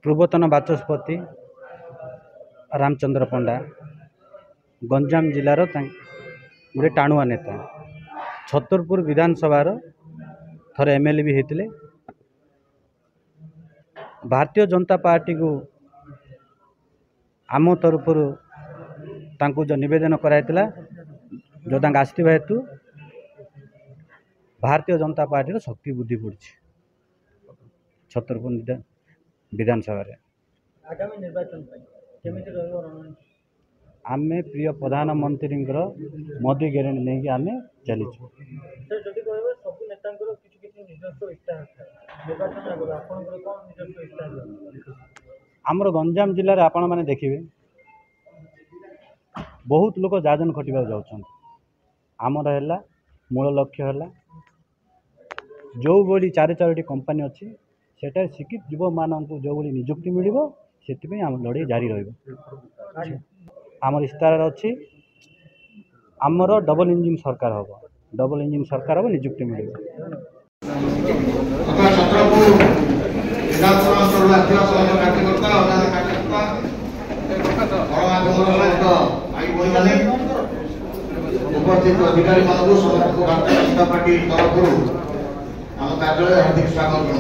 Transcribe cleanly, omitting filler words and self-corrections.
पूर्वतन बाचस्पति रामचंद्र पंडा गंजाम जिलार गोटे टाणुआ नेता छतरपुर विधानसभा थरे एमएलए भी होते। भारतीय जनता पार्टी को आम तरफ जो निवेदन कराइला जो आसवा हेतु भारतीय जनता पार्टी शक्ति बुद्धि पड़ी छतरपुर विधानसभा आगामी निर्वाचन आमे प्रिय प्रधानमंत्री मोदी ग्यारंटी नहीं आमे चलीचु। आमर गंजाम जिले आपण मैंने देखिए बहुत लोग जाजन खटिबा जाउछन। आमर है मूल लक्ष्य है जो बड़ी चार चारोटी कंपनी अच्छी सेटा शिक्षित युव मानक जो बड़ी निजुक्ति मिल से आम लड़ाई जारी रही। आमर इस्तार अच्छी आमर डबल इंजिन सरकार हम डबल इंजिन सरकार हम निजुक्ति मिल उपस्थित अधिकारी मानक समस्त भारतीय जनता पार्टी तरफ कार्यालय हार्दिक स्वागत।